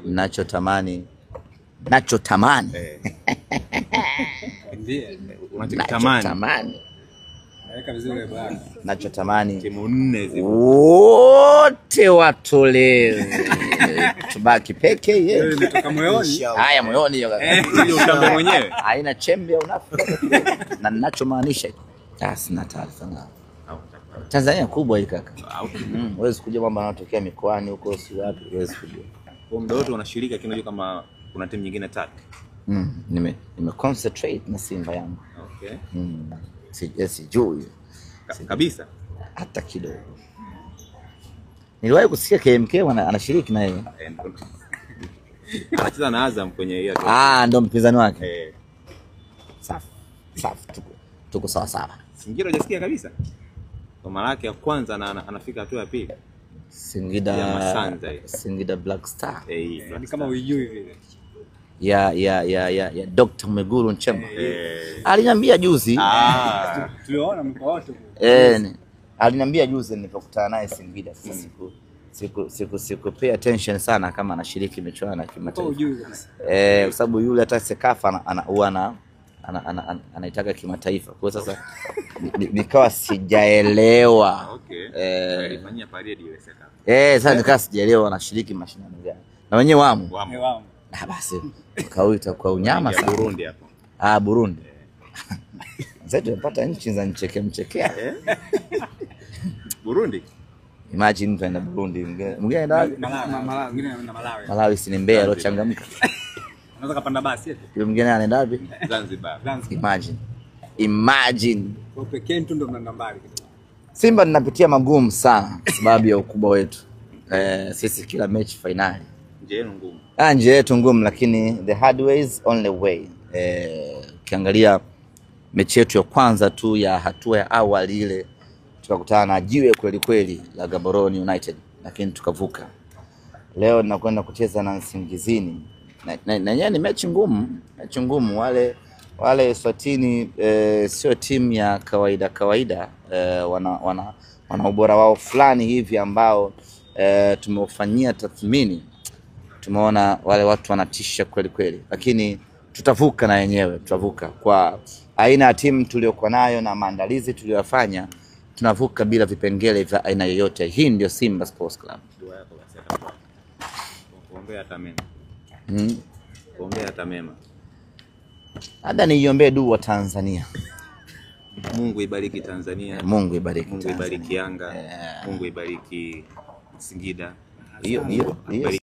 Nachotamani ndiye unachotamani. Naweka vizuri bwana. Nachotamani timu 4 zipo. Wote watolewe. Tubaki peke yeye. Wewe umetoka moyoni. Haya moyoni hiyo kaka. Ndio utambe mwenyewe. Haina chembe unafika. Na ninachomaanisha sina taarifa na Tanzania kubwa hii kaka. Huwezi kujua mambo yanayotokea mikoani huko si wapi, huwezi kujua. Kwa muda wote unashirika kinajua kama kuna timu nyingine tatu. Nime concentrate na Simba yangu. Okay. Sijui kabisa hata kidogo. Niliwahi kusikia KMK anashiriki na yeye. Anacheza na Azam kwenye hiyo. Ndio mpinzani wake. Safi. Tuko sawa sawa. Singida hujasikia kabisa. Kwa mara yake ya kwanza anafika hatua ya pili. Singida Black Star. Ni kama unijui vile. Ya Dr. Mwigulu Nchemba. Aliniambia juzi. Tuliona mko wote. Aliniambia juzi nilipokutana naye Singida. Siku pay attention sana kama anashiriki michuano ya kimataifa. Kwa sababu yule hata Sekafa anaitaka kimataifa. Kwa sasa nikawa sijaelewa. Okay. Alifanyia parade ile Sekafa. Sasa nikawa sijaelewa anashiriki mashindano gani. Na wenyewe wamo. Basi kauita kwa unyama sana. Burundi hapo. Burundi. Sasa tumepata nchi za mchekea. Burundi. Imagine mtu anaenda Burundi, mwingine anaenda Malawi. Malawi si Mbeya alochangamka. Anaweza kapanda basi eti. Yule mwingine anaenda wapi? Zanzibar. Imagine. Kwa pekee tu ndo mna mbali. Simba tunapitia magumu sana kwa sababu ya ukubwa wetu. Sisi kila mechi finali. Nje yetu ngumu lakini the hard way is only way. Ukiangalia mechi yetu ya kwanza tu ya hatua ya awali ile tukakutana na jiwe kweli la Gaborone United lakini tukavuka. Leo tunakwenda kucheza na Nsingizini. Na yeye ni mechi ngumu. Wale Swatini sio timu ya kawaida. Wana ubora wao fulani hivi ambao tumeufanyia tathmini. Tumeona wale watu wanatisha kweli lakini tutavuka na yenyewe, kwa aina ya timu tuliokuwa nayo na maandalizi tuliyofanya. Tunavuka bila vipengele vya aina yoyote. Hii ndio Simba Sports Club. Dua yako basi. Kuombea hata mema. Hata niiombee dua Tanzania. Mungu ibariki Tanzania. Mungu ibariki Yanga. Mungu ibariki Singida. Hiyo